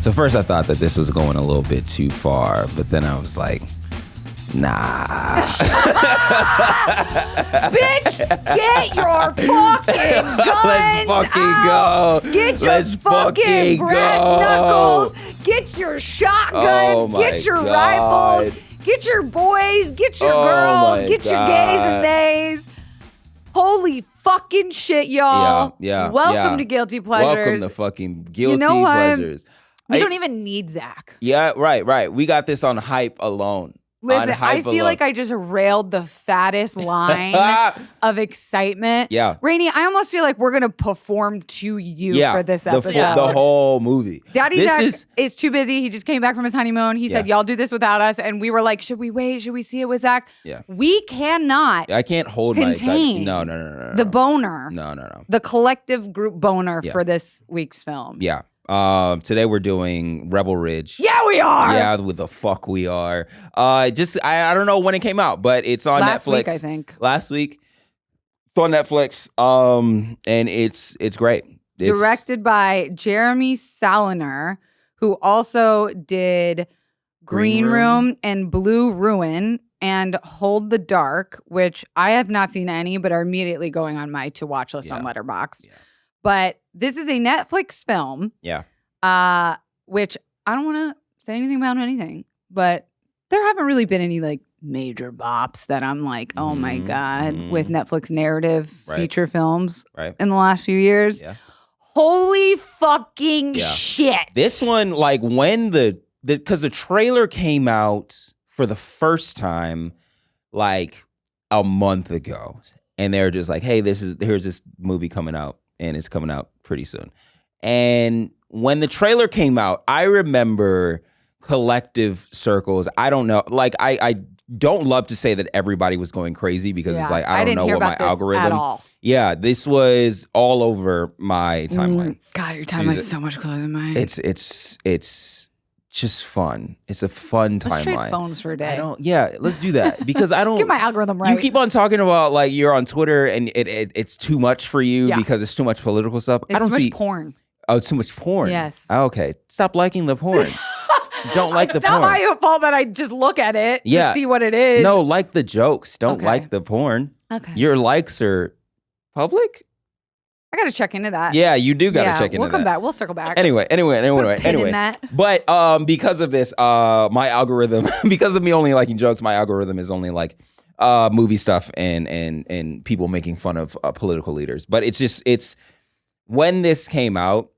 So first I thought that this was going a little bit too far, but then I was like, nah. Bitch, get your fucking guns Let's fucking out. go. Get your Let's fucking brass go. knuckles. Get your shotguns. Oh my get your God. rifles. Get your boys. Get your girls. Get your gays and theys. Holy fucking shit, y'all. Yeah. Welcome to Guilty Pleasures. Welcome to fucking Guilty Pleasures. We don't even need Zach. Yeah, right. We got this on hype alone. Listen, I feel like I just railed the fattest line of excitement. Yeah. Rainie, I almost feel like we're going to perform to you for this episode. The whole movie. Daddy Zach is too busy. He just came back from his honeymoon. He said, y'all do this without us. And we were like, should we wait? Should we see it with Zach? Yeah. We cannot I can't hold my contain excitement. No. the boner. No. The collective group boner for this week's film. Yeah. Today we're doing Rebel Ridge. Yeah, we are. Yeah, with the fuck we are. I don't know when it came out, but it's on Last Netflix. week, I think. Last week. It's on Netflix. And it's great. It's directed by Jeremy Saulnier, who also did Green Room and Blue Ruin and Hold the Dark, which I have not seen any, but are immediately going on my to watch list on Letterboxd. Yeah. But this is a Netflix film. Yeah. Which I don't want to say anything about anything, but there haven't really been any like major bops that I'm like, oh my God, with Netflix narrative feature films in the last few years. Yeah. Holy fucking shit. This one, like when because the trailer came out for the first time like a month ago. And they're just like, hey, here's this movie coming out. And it's coming out pretty soon. And when the trailer came out, I remember collective circles. I don't know. Like, I don't love to say that everybody was going crazy because it's like, I don't know what my algorithm. At all. Yeah, this was all over my timeline. God, your timeline's so much closer than mine. It's just fun. It's a fun timeline. Let's trade phones for a day. Let's do that because I don't get my algorithm right. You keep on talking about like you're on Twitter and it's too much for you because it's too much political stuff. It's I don't too see much porn. Oh, it's too much porn. Yes. Okay, stop liking the porn. Don't like the porn. It's not my fault that I just look at it to see what it is. No, like the jokes. Don't like the porn. Okay. Your likes are public. I got to check into that. Yeah, you do got to check into that. We'll come back. We'll circle back. Anyway. That. But because of this, my algorithm, because of me only liking jokes, my algorithm is only like movie stuff and people making fun of political leaders. But it's when this trailer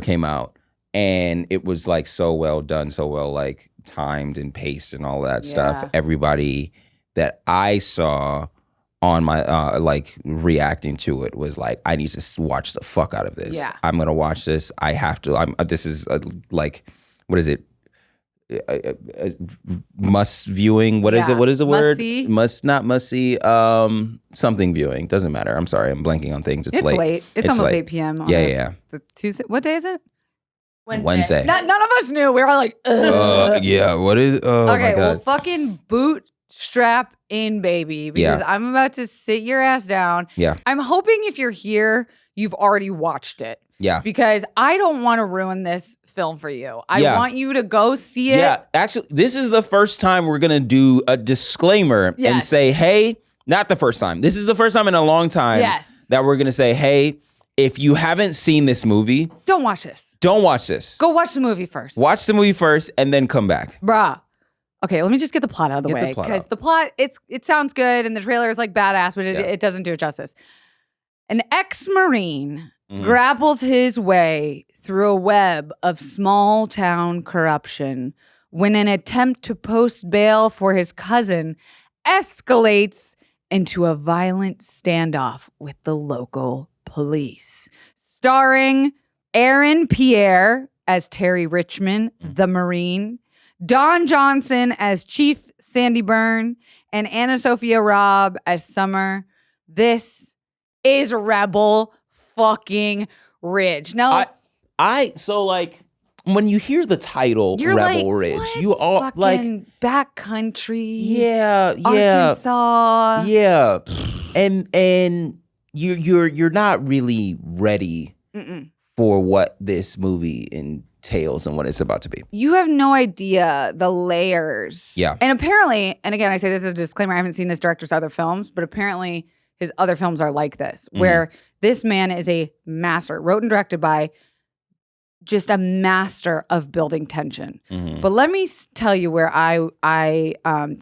came out, and it was like so well done, so well like timed and paced and all that stuff. Everybody that I saw on my like reacting to it was like, I need to watch the fuck out of this. Yeah. I'm gonna watch this. I have to. This is like, what is it? Must viewing. What is it? What is the word? Must see. Something viewing. Doesn't matter. I'm sorry. I'm blanking on things. It's late. It's almost 8 p.m. Yeah. The Tuesday. What day is it? Wednesday. None of us knew. We were all like, ugh. Yeah. What is? Oh okay. My God. Well, fucking bootstrap in, baby, because I'm about to sit your ass down. Yeah. I'm hoping if you're here, you've already watched it. Yeah. Because I don't want to ruin this film for you. I want you to go see it. Yeah. Actually, this is the first time we're going to do a disclaimer and say, hey, not the first time. This is the first time in a long time that we're going to say, hey, if you haven't seen this movie, don't watch this. Don't watch this. Go watch the movie first. Watch the movie first and then come back. Bruh. Okay, let me just get the plot out of the way. Because the plot, it sounds good and the trailer is like badass, but it doesn't do it justice. An ex-Marine grapples his way through a web of small town corruption when an attempt to post bail for his cousin escalates into a violent standoff with the local police. Starring Aaron Pierre as Terry Richmond, the Marine, Don Johnson as Chief Sandy Byrne, and Anna Sophia Robb as Summer. This is Rebel fucking Ridge. Now, so like when you hear the title Rebel Ridge, you all like backcountry, Arkansas, and you're not really ready for what this movie tales and what it's about to be. You have no idea the layers. Yeah. And apparently, and again, I say this as a disclaimer, I haven't seen this director's other films, but apparently his other films are like this, where this man is a master, wrote and directed by just a master of building tension. But let me tell you where I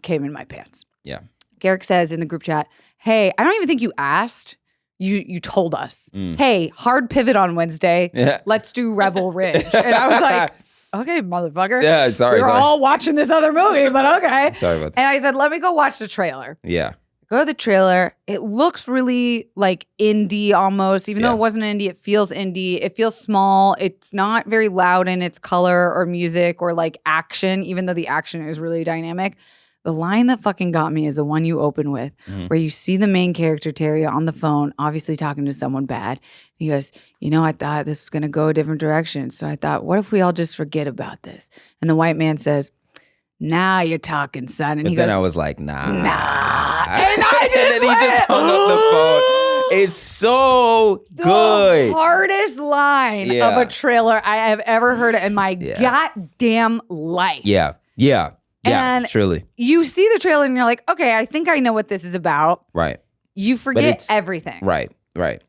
came in my pants. Yeah. Garrick says in the group chat, hey, I don't even think you asked. You told us, hey, hard pivot on Wednesday. Yeah. Let's do Rebel Ridge. And I was like, okay, motherfucker. Yeah, sorry. We're all watching this other movie, but okay. Sorry about that. And I said, let me go watch the trailer. Yeah. Go to the trailer. It looks really like indie almost. Even though it wasn't indie, it feels indie. It feels small. It's not very loud in its color or music or like action, even though the action is really dynamic. The line that fucking got me is the one you open with, where you see the main character, Terry, on the phone, obviously talking to someone bad. He goes, I thought this was going to go a different direction. So I thought, what if we all just forget about this? And the white man says, now you're talking, son. And but then I was like, nah. And I just and then he just hung up the phone. It's so good. The hardest line of a trailer I have ever heard in my goddamn life. Yeah. And truly. You see the trailer and you're like, okay, I think I know what this is about. Right. You forget everything. Right.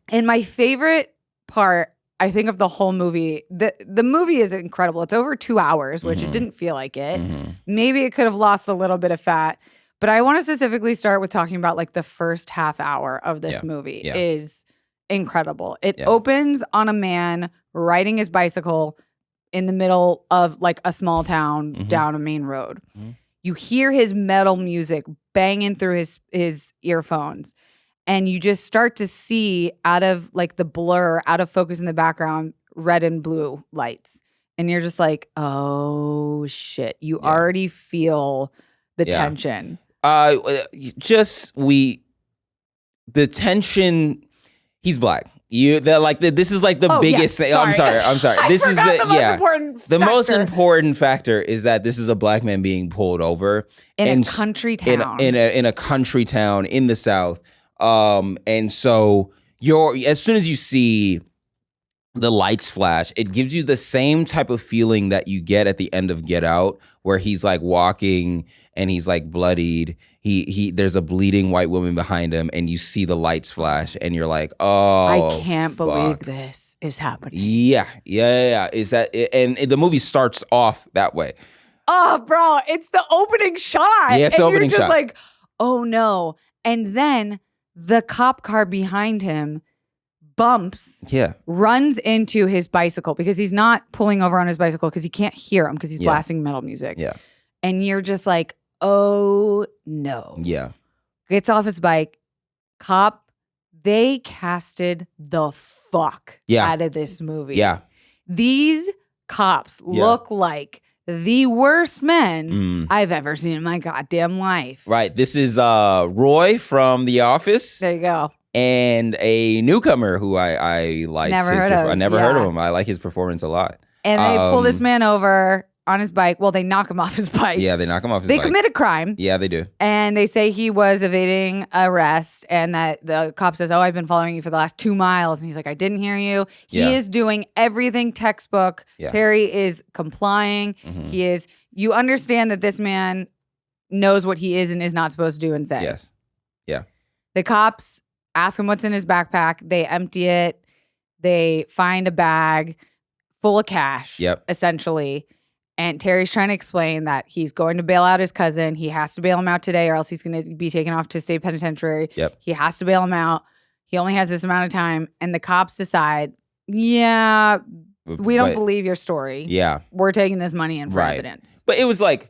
And my favorite part, I think, of the whole movie, the movie is incredible. It's over 2 hours, which it didn't feel like it. Maybe it could have lost a little bit of fat. But I want to specifically start with talking about like the first half hour of this movie is incredible. It opens on a man riding his bicycle in the middle of like a small town down a main road. You hear his metal music banging through his earphones. And you just start to see out of like the blur, out of focus in the background, red and blue lights. And you're just like, oh shit. You already feel the tension. The tension, he's black. This is like the biggest thing. Sorry. I'm sorry. This is the most important factor is that this is a black man being pulled over in a country town. In a country town in the South. And so as soon as you see the lights flash, it gives you the same type of feeling that you get at the end of Get Out, where he's like walking and he's like bloodied. There's a bleeding white woman behind him, and you see the lights flash, and you're like, oh, I can't believe this is happening. Yeah. Is that? And the movie starts off that way. Oh, bro, it's the opening shot. Yeah, it's the opening shot. You're just like, oh no. And then the cop car behind him bumps, runs into his bicycle because he's not pulling over on his bicycle because he can't hear him because he's blasting metal music. Yeah. And you're just like, oh no. Yeah. Gets off his bike. Cop, they casted the fuck out of this movie. Yeah. These cops look like the worst men I've ever seen in my goddamn life. Right. This is Roy from The Office. There you go. And a newcomer who I liked. Never heard of him. I never heard of him. I like his performance a lot. And they pull this man over on his bike. Well, they knock him off his bike. Yeah, they knock him off his bike. They commit a crime. Yeah, they do. And they say he was evading arrest, and that the cop says, oh, I've been following you for the last 2 miles. And he's like, I didn't hear you. He is doing everything textbook. Yeah. Terry is complying. He is. You understand that this man knows what he is and is not supposed to do and say. Yes. Yeah. The cops ask him what's in his backpack. They empty it. They find a bag full of cash, essentially. And Terry's trying to explain that he's going to bail out his cousin. He has to bail him out today or else he's going to be taken off to state penitentiary. He has to bail him out. He only has this amount of time. And the cops decide, we don't believe your story. Yeah. We're taking this money in for evidence. But it was like,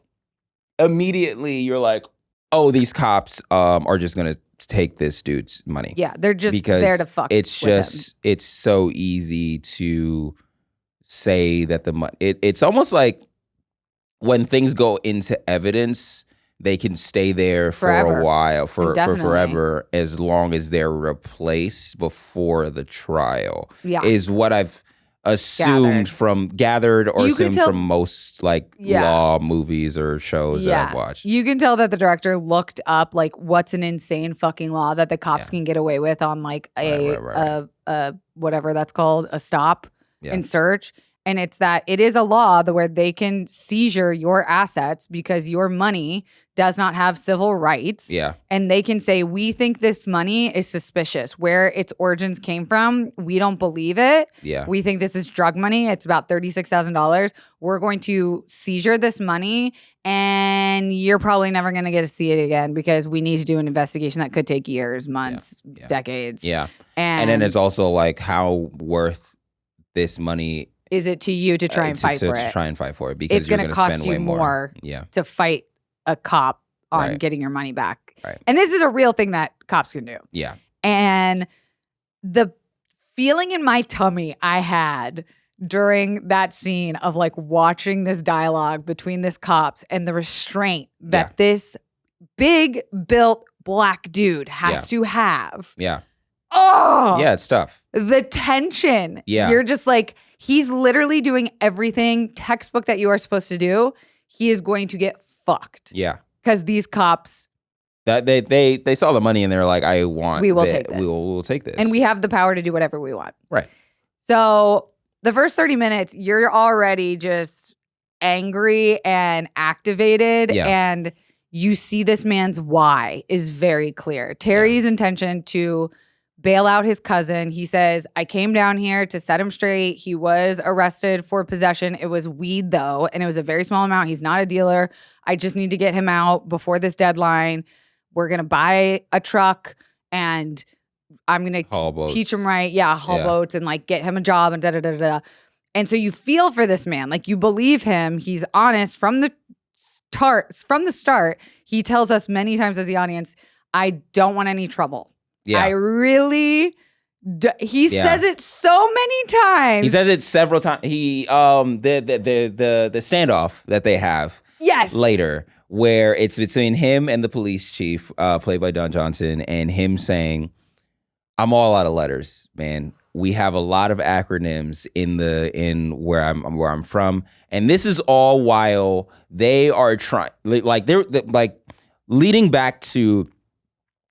immediately you're like, oh, these cops are just going to take this dude's money. Yeah, they're just there to fuck with him. It's so easy to say that the money, it's almost like when things go into evidence, they can stay there for a while, for forever, as long as they're replaced before the trial. Yeah. Is what I've assumed gathered from most law movies or shows that I've watched. You can tell that the director looked up like what's an insane fucking law that the cops can get away with on like a whatever that's called, a stop and search. And it's that it is a law where they can seizure your assets because your money does not have civil rights. Yeah. And they can say, we think this money is suspicious. Where its origins came from, we don't believe it. Yeah. We think this is drug money. It's about $36,000. We're going to seizure this money, and you're probably never going to get to see it again because we need to do an investigation that could take years, months, decades. Yeah. And then it's also like how worth this money is it to you to try and fight for it? To try and fight for it because it's you're going to cost spend you way more to fight a cop on getting your money back. Right. And this is a real thing that cops can do. Yeah. And the feeling in my tummy I had during that scene of like watching this dialogue between this cops and the restraint that this big built black dude has to have. Yeah. Oh. Yeah, it's tough. The tension. Yeah. You're just like, he's literally doing everything textbook that you are supposed to do. He is going to get fucked. Yeah. Because these cops. That they saw the money and they're like, we will take this. We'll take this. And we have the power to do whatever we want. Right. So the first 30 minutes, you're already just angry and activated. Yeah. And you see this man's why is very clear. Terry's intention to bail out his cousin. He says, I came down here to set him straight. He was arrested for possession. It was weed, though, and it was a very small amount. He's not a dealer. I just need to get him out before this deadline. We're going to buy a truck, and I'm going to teach him right. Yeah, haul boats and, like, get him a job and da-da-da-da-da. And so you feel for this man. Like, you believe him. He's honest from the start. He tells us many times as the audience, I don't want any trouble. Yeah. I really he says it so many times. He says it several times. He the standoff that they have later where it's between him and the police chief, played by Don Johnson, and him saying, I'm all out of letters, man. We have a lot of acronyms in where I'm from. And this is all while they are trying they're leading back to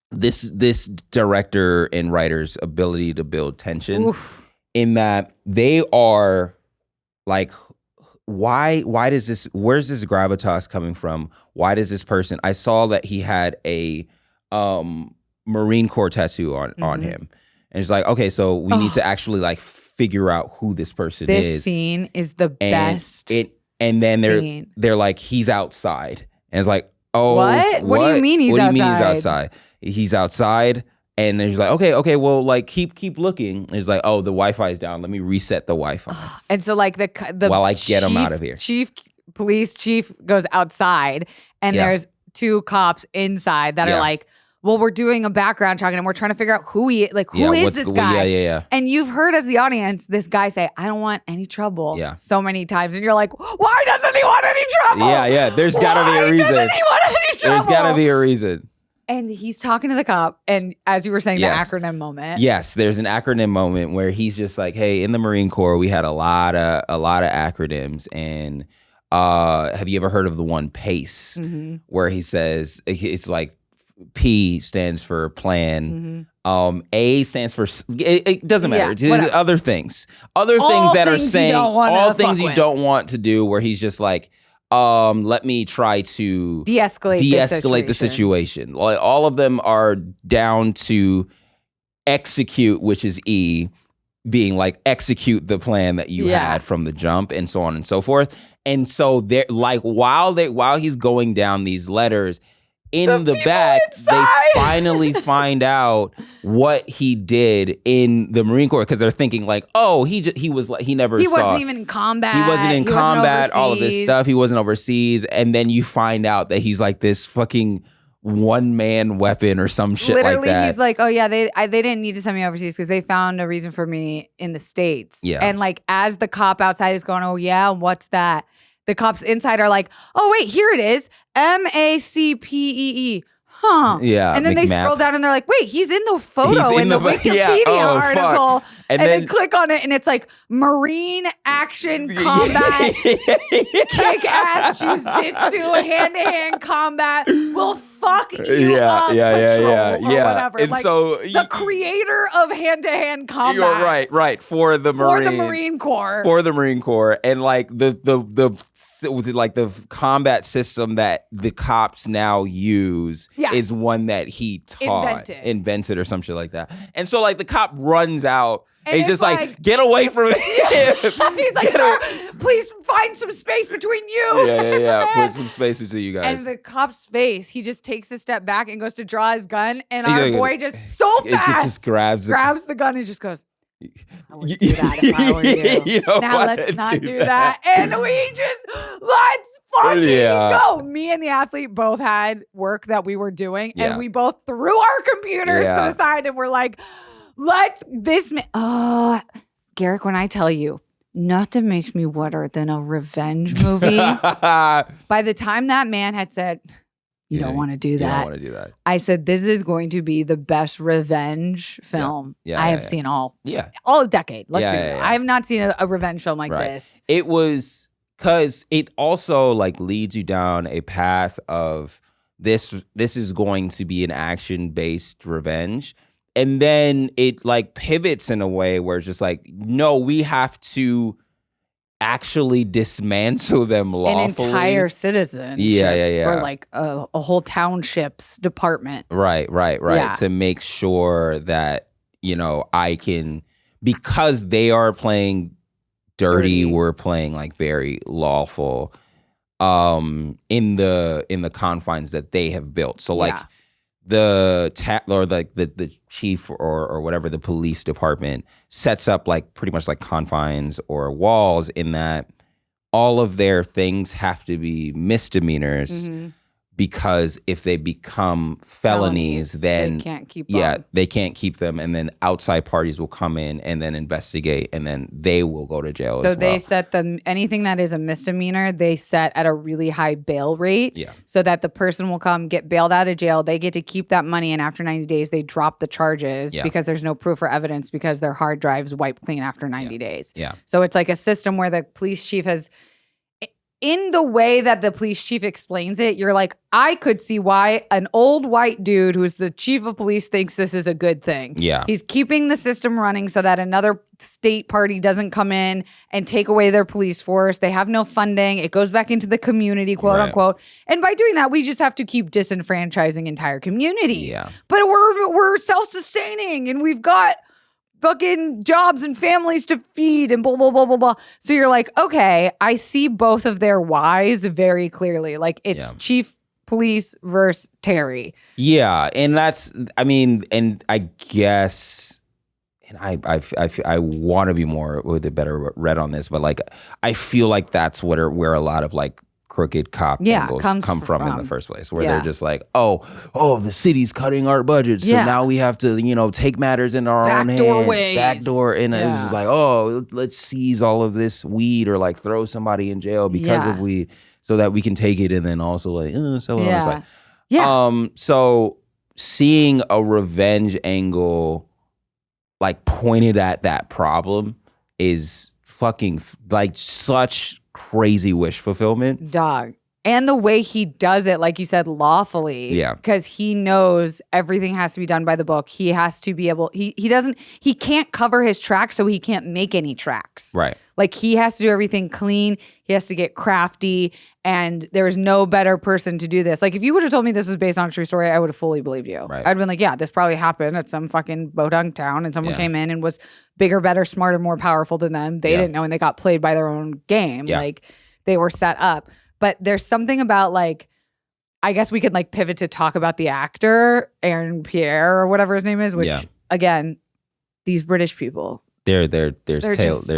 this director and writer's ability to build tension. In that they are like, where's this gravitas coming from? Why does this person, I saw that he had a Marine Corps tattoo on him. And it's like, okay, so we need to actually like figure out who this person is. This scene is the best. And then they're like, he's outside. And it's like, oh, what do you mean he's outside? What do you mean he's outside? He's outside, and he's like, okay, well, like keep looking. It's like, oh, the Wi-Fi is down. Let me reset the Wi-Fi. And so, like the while I get him out of here, police chief goes outside, and there's two cops inside that are like, well, we're doing a background check, and we're trying to figure out who is this guy? Yeah. And you've heard as the audience this guy say, I don't want any trouble so many times. And you're like, why doesn't he want any trouble? Yeah. There's got to be a reason. Doesn't he want any trouble? There's got to be a reason. And he's talking to the cop, and as you were saying, the acronym moment. Yes, there's an acronym moment where he's just like, hey, in the Marine Corps, we had a lot of acronyms. And have you ever heard of the one PACE? Mm-hmm. Where he says, it's like, P stands for plan. Mm-hmm. A stands for it doesn't matter. There's other things that are saying all things you don't want to do. Where he's just like, let me try to de-escalate the situation. Like all of them are down to execute, which is E, being like execute the plan that you had from the jump, and so on and so forth. And so they're like while he's going down these letters. In the back, they finally find out what he did in the Marine Corps because they're thinking like, oh, he wasn't even in combat. He wasn't in combat. All of this stuff. He wasn't overseas, and then you find out that he's like this fucking one-man weapon or some shit like that. Literally, he's like, oh yeah, they didn't need to send me overseas because they found a reason for me in the States. Yeah, and like as the cop outside is going, oh yeah, what's that? The cops inside are like, oh, wait, here it is. MACPEE. Huh. Yeah. And then they scroll down and they're like, wait, he's in the photo in the Wikipedia article. And then click on it and it's like Marine action combat, kick ass jujitsu, hand-to-hand combat will fuck you up, patrol, or whatever. And like, so the creator of hand-to-hand combat. You're right. For the Marine Corps. For the Marine Corps. And like the combat system that the cops now use is one that he invented or some shit like that. And so like the cop runs out. And he's just like, get away from him. He's like, sir, please find some space between you. Yeah. Put some space between you guys. And the cop's face, he just takes a step back and goes to draw his gun. And our boy just so fast just grabs the gun and just goes, I wouldn't do that if I were you. Now let's not do that. And we just, let's fucking go. Me and the athlete both had work that we were doing. And we both threw our computers to the side and we're like, Garrick, when I tell you, nothing makes me wetter than a revenge movie. By the time that man had said, you don't want to do that. I said, this is going to be the best revenge film I have seen all decade. Let's be real. I have not seen a revenge film like this. It was because it also like leads you down a path of this is going to be an action-based revenge. And then it like pivots in a way where it's just like, no, we have to actually dismantle them lawfully. An entire citizen. Yeah. Or like a whole township's department. Right. Yeah. To make sure that, I can, because they are playing dirty. We're playing like very lawful in the confines that they have built. So like the chief or whatever, the police department sets up like pretty much like confines or walls in that all of their things have to be misdemeanors because if they become felonies, then they can't keep them. They can't keep them, and then outside parties will come in and then investigate, and then they will go to jail as well. So they set anything that is a misdemeanor, they set at a really high bail rate so that the person will come, get bailed out of jail, they get to keep that money, and after 90 days, they drop the charges because there's no proof or evidence because their hard drives wipe clean after 90 days. Yeah. So it's like a system where the police chief has... In the way that the police chief explains it, you're like, I could see why an old white dude who's the chief of police thinks this is a good thing. Yeah. He's keeping the system running so that another state party doesn't come in and take away their police force. They have no funding. It goes back into the community, quote unquote. And by doing that, we just have to keep disenfranchising entire communities. Yeah. But we're self-sustaining and we've got fucking jobs and families to feed and blah, blah, blah, blah, blah. So you're like, okay, I see both of their whys very clearly. Like it's chief police versus Terry. Yeah. And that's, and I guess, and I want to be more with a better read on this, but like, I feel like that's where a lot of like crooked cop angles come from in the first place, where they're just like, oh, the city's cutting our budget, so now we have to, take matters into our own hands. Backdoor, and it was just like, oh, let's seize all of this weed or like throw somebody in jail because of weed, so that we can take it and then also like sell it on the side. So seeing a revenge angle like pointed at that problem is fucking like such crazy wish fulfillment. Dog. And the way he does it, like you said, lawfully. Yeah. Because he knows everything has to be done by the book. He has to be able, he can't cover his tracks, so he can't make any tracks. Right. Like he has to do everything clean. He has to get crafty. And there is no better person to do this. Like if you would have told me this was based on a true story, I would have fully believed you. Right. I'd been like, yeah, this probably happened at some fucking bodunk town and someone came in and was bigger, better, smarter, more powerful than them. They didn't know, and they got played by their own game. Yeah. Like they were set up. But there's something about like, I guess we could like pivot to talk about the actor, Aaron Pierre or whatever his name is, which again, these British people. They're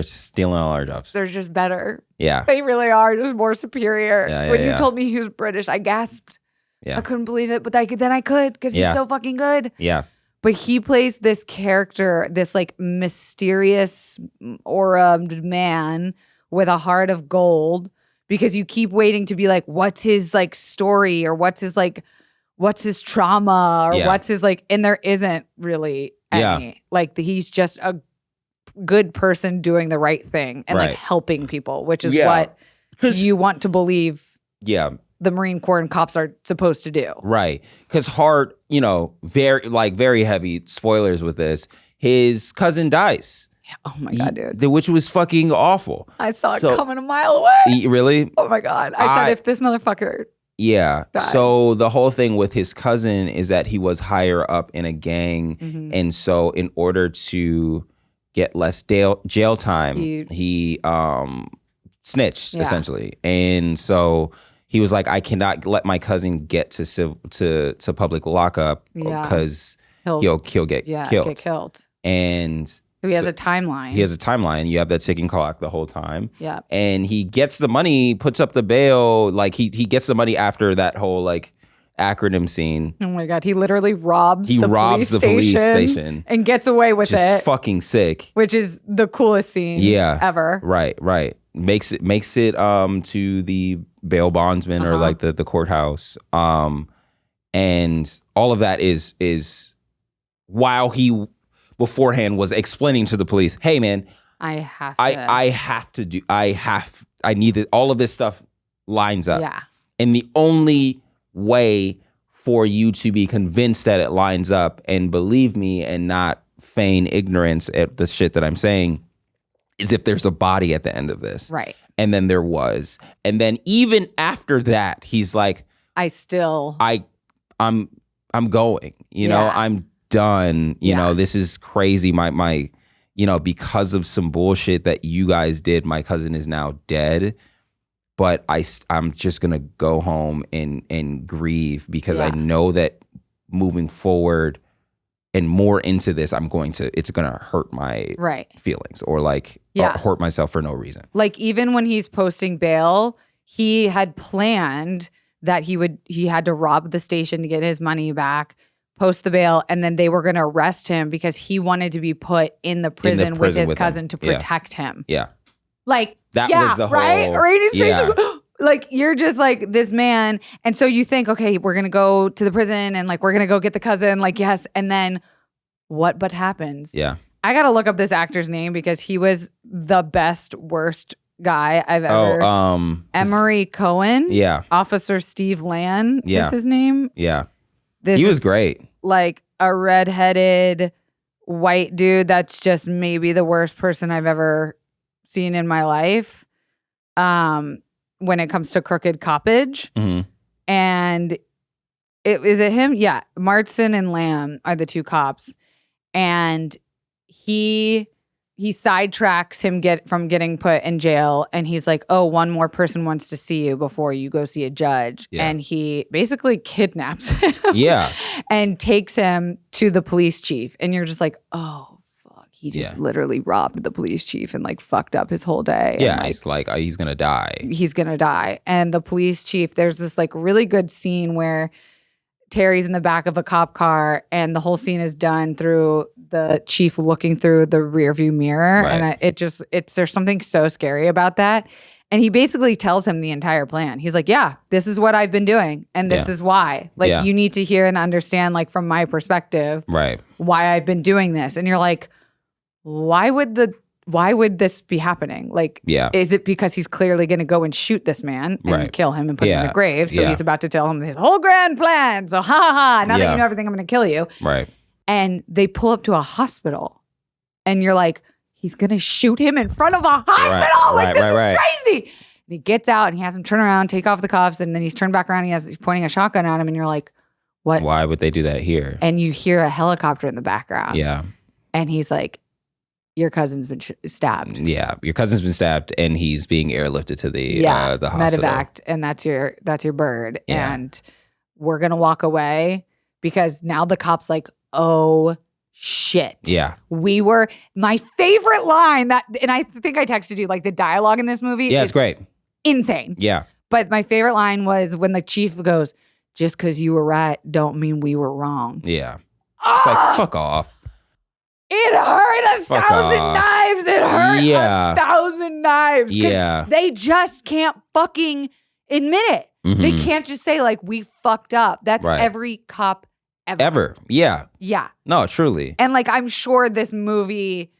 stealing all our jobs. They're just better. Yeah. They really are just more superior. When you told me he was British, I gasped. Yeah. I couldn't believe it, but then I could because he's so fucking good. Yeah. But he plays this character, this like mysterious aura-ed man with a heart of gold, because you keep waiting to be like, what's his like story, or what's his trauma, or what's his like, and there isn't really any. Like he's just a good person doing the right thing and like helping people, which is what you want to believe. Yeah. the Marine Corps and cops are supposed to do. Right. Because Hart, very heavy spoilers with this. His cousin dies. Oh my God, dude. Which was fucking awful. I saw it coming a mile away. Really? Oh my God. I said, if this motherfucker dies. So the whole thing with his cousin is that he was higher up in a gang. Mm-hmm. And so in order to get less jail time, he snitched, essentially. And so he was like, I cannot let my cousin get to public lockup because he'll get killed. And so he has a timeline. He has a timeline. You have that ticking clock the whole time. Yeah. And he gets the money, puts up the bail. Like he gets the money after that whole acronym scene. Oh my God. He literally robs the police station and gets away with Just fucking sick. Which is the coolest scene ever. Right. Makes it to the bail bondsman or like the courthouse. And all of that is while he beforehand was explaining to the police, hey man, I need it. All of this stuff lines up. Yeah. And the only way for you to be convinced that it lines up and believe me and not feign ignorance at the shit that I'm saying is if there's a body at the end of this. Right. And then there was. And then even after that, he's like, I'm going, you know, I'm done. You know, this is crazy. My because of some bullshit that you guys did, my cousin is now dead. But I'm just going to go home and grieve because I know that moving forward and more into this, it's going to hurt my feelings or hurt myself for no reason. Like even when he's posting bail, he had planned that he had to rob the station to get his money back, post the bail, and then they were going to arrest him because he wanted to be put in the prison with his cousin to protect him. Yeah. Like, that was the whole, right? Rainie's face just, like, you're just like this man. And so you think, okay, we're going to go to the prison and like, we're going to go get the cousin. Like, yes. And then what but happens? Yeah. I got to look up this actor's name because he was the best, worst guy I've ever. Emery Cohen. Yeah. Officer Steve Land is his name. Yeah. He was great. Like a redheaded white dude that's just maybe the worst person I've ever seen in my life when it comes to crooked coppage. Mm-hmm. And is it him? Yeah. Martson and Lamb are the two cops. And he sidetracks him from getting put in jail. And he's like, oh, one more person wants to see you before you go see a judge. Yeah. And he basically kidnaps him. Yeah. And takes him to the police chief. And you're just like, oh, he just literally robbed the police chief and like fucked up his whole day. Yeah, and, it's like he's gonna die. He's gonna die. And the police chief, there's this like really good scene where Terry's in the back of a cop car and the whole scene is done through the chief looking through the rearview mirror. Right. And there's something so scary about that. And he basically tells him the entire plan. He's like, yeah, this is what I've been doing. And this is why. Like, you need to hear and understand, like, from my perspective, why I've been doing this. And you're like, why would this be happening? Like, is it because he's clearly going to go and shoot this man and kill him and put him in the grave? So he's about to tell him his whole grand plan. So now that you know everything, I'm going to kill you. Right. And they pull up to a hospital and you're like, he's going to shoot him in front of a hospital. This is crazy. And he gets out and he has him turn around, take off the cuffs. And then he's turned back around. He's pointing a shotgun at him. And you're like, what? Why would they do that here? And you hear a helicopter in the background. Yeah. And he's like, your cousin's been stabbed. Yeah, your cousin's been stabbed, and he's being airlifted to the hospital. Medevac, and that's your bird. Yeah. And we're gonna walk away because now the cop's like, oh shit. Yeah, my favorite line and I think I texted you like the dialogue in this movie. Yeah, it's great, insane. Yeah, but my favorite line was when the chief goes, "Just because you were right, don't mean we were wrong." Yeah, it's like fuck off. It hurt 1,000 knives. It hurt 1,000 knives. Yeah. They just can't fucking admit it. Mm-hmm. They can't just say, like, we fucked up. That's every cop ever. Yeah. Yeah. No, truly. And, like, I'm sure this movie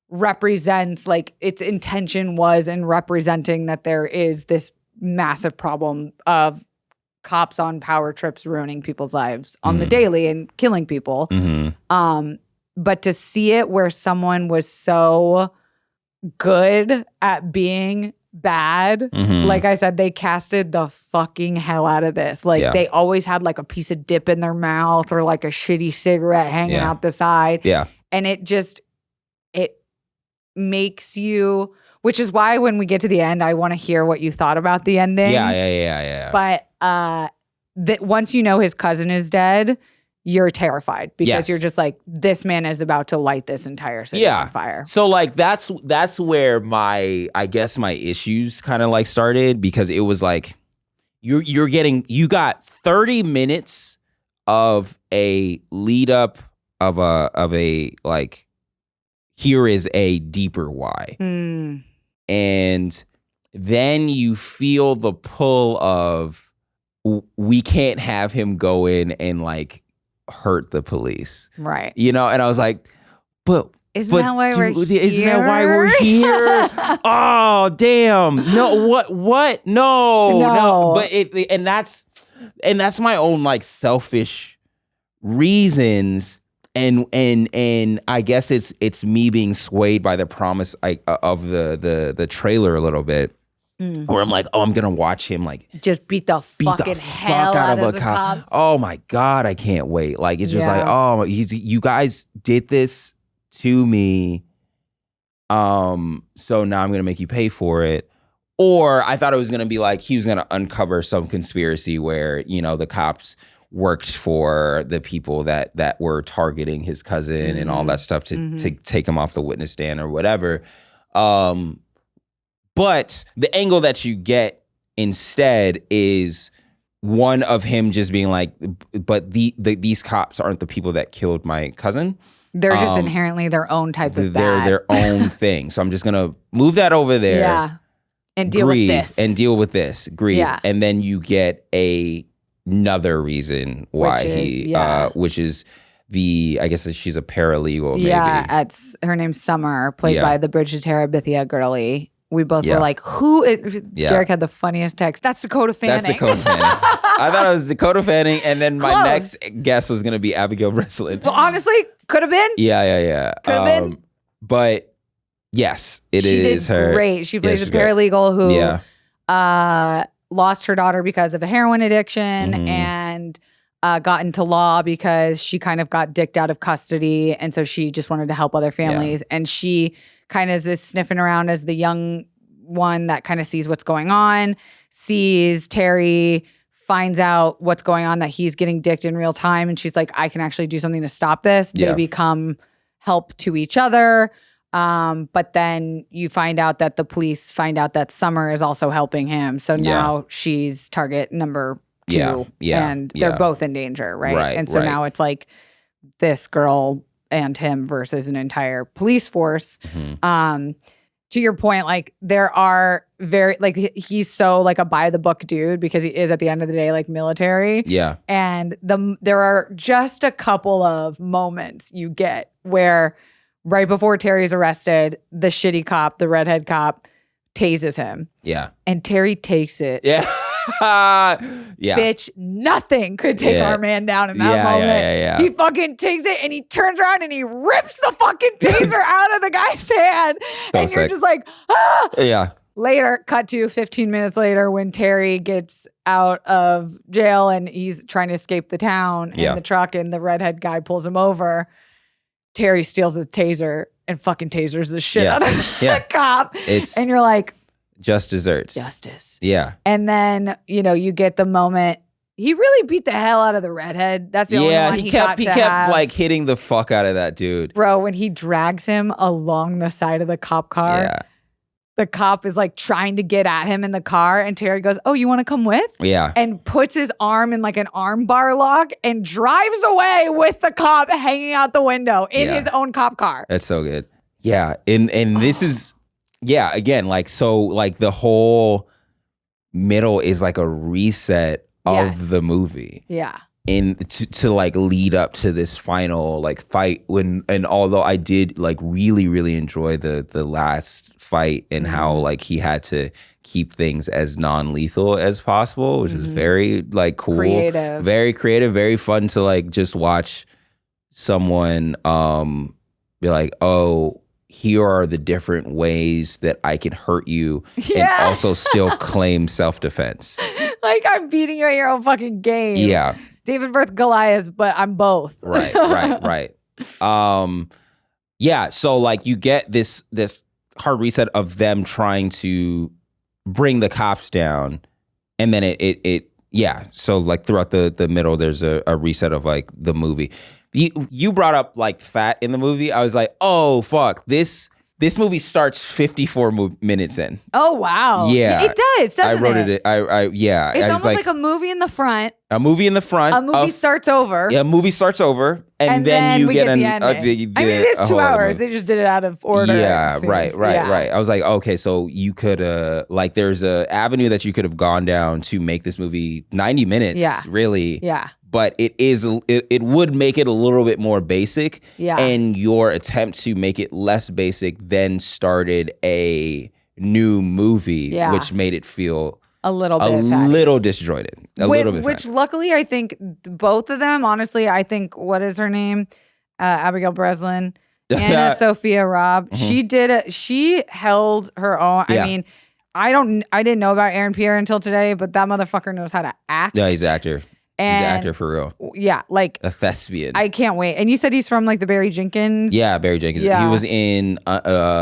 represents, like, its intention was in representing that there is this massive problem of cops on power trips ruining people's lives on the daily and killing people. But to see it where someone was so good at being bad, like I said, they casted the fucking hell out of this. Like they always had like a piece of dip in their mouth or like a shitty cigarette hanging out the side. Yeah. And it makes you, which is why when we get to the end, I want to hear what you thought about the ending. Yeah. But that once you know his cousin is dead, you're terrified because you're just like, this man is about to light this entire city on fire. So like that's where my issues kind of like started, because it was like you got 30 minutes of a lead up of a like, here is a deeper why. And then you feel the pull of, we can't have him go in and like hurt the police. Right. You know, and I was like, Isn't that why we're here? Oh, damn. No, what? No. But and that's my own like selfish reasons. And I guess it's me being swayed by the promise of the trailer a little bit, where I'm like, oh, I'm gonna watch him like just beat the fucking hell out of a cop. Oh my God, I can't wait. Like it's just like, oh, you guys did this to me, so now I'm gonna make you pay for it. Or I thought it was gonna be like he was gonna uncover some conspiracy where, you know, the cops worked for the people that were targeting his cousin and all that stuff to take him off the witness stand or whatever. But the angle that you get instead is one of him just being like, but these cops aren't the people that killed my cousin. They're just inherently their own type of bad. They're their own thing. So I'm just going to move that over there. Yeah. And deal with this. And deal with this. Grieve. Yeah. And then you get another reason why which is I guess she's a paralegal, maybe. Yeah, her name's Summer, played by the Bridge to Terabithia girlie. We both were like, who? Garrick had the funniest text. That's Dakota Fanning. That's Dakota Fanning. I thought it was Dakota Fanning, and then my next guess was going to be Abigail Breslin. Well, honestly, could have been. Yeah. Could have been. But yes, it is her. She did great. She plays a paralegal who lost her daughter because of a heroin addiction and got into law because she kind of got dicked out of custody. And so she just wanted to help other families. And she kind of is sniffing around as the young one that kind of sees what's going on, sees Terry, finds out what's going on, that he's getting dicked in real time. And she's like, I can actually do something to stop this. They become help to each other. But then you find out that the police find out that Summer is also helping him. So now she's target number 2. And they're both in danger, right? And so now it's like this girl and him versus an entire police force. To your point, like there are he's so like a by the book dude because he is at the end of the day like military. Yeah. And there are just a couple of moments you get where right before Terry's arrested, the shitty cop, the redhead cop, tases him. Yeah. And Terry takes it. Yeah. Bitch, nothing could take our man down in that moment. Yeah. He fucking takes it and he turns around and he rips the fucking taser out of the guy's hand. And you're just like, ah! Yeah. Later, cut to 15 minutes later when Terry gets out of jail and he's trying to escape the town in the truck and the redhead guy pulls him over. Terry steals his taser and fucking tasers the shit out of the cop. And you're like, just desserts. Justice. Yeah. And then, you get the moment. He really beat the hell out of the redhead. That's the only one he kept like hitting the fuck out of that dude. Bro, when he drags him along the side of the cop car, the cop is like trying to get at him in the car and Terry goes, oh, you want to come with? Yeah. And puts his arm in like an arm bar lock and drives away with the cop hanging out the window in his own cop car. That's so good. Yeah. And this is... Yeah, again, like, so, like, the whole middle is like a reset of the movie. Yeah. to like lead up to this final like fight and although I did like really, really enjoy the last fight and how like he had to keep things as non-lethal as possible, which was very like cool, very creative, very fun to like just watch someone be like, oh, here are the different ways that I can hurt you and also still claim self-defense. Like I'm beating you at your own fucking game. Yeah. David versus Goliath, but I'm both. Right. Yeah, so like you get this hard reset of them trying to bring the cops down, and then it so like throughout the middle there's a reset of like the movie. You brought up like fat in the movie. I was like, oh fuck, this movie starts 54 minutes in. Oh wow. Yeah. It does, doesn't it? I wrote it. It's almost like a movie in the front. A movie starts over. Yeah, a movie starts over. And then you get the ending. It is 2 hours. They just did it out of order. Yeah, right. I was like, okay, so you could like there's a avenue that you could have gone down to make this movie 90 minutes, really. Yeah. But it would make it a little bit more basic. Yeah. And your attempt to make it less basic then started a new movie, which made it feel a little disjointed. Which luckily I think both of them, honestly, I think, what is her name? Abigail Breslin, Anna Sophia Robb. She held her own. I mean, I didn't know about Aaron Pierre until today, but that motherfucker knows how to act. Yeah, he's an actor. He's an actor for real. Yeah, like a thespian. I can't wait. And you said he's from like the Barry Jenkins. Yeah, Barry Jenkins. Yeah. He was in Underground.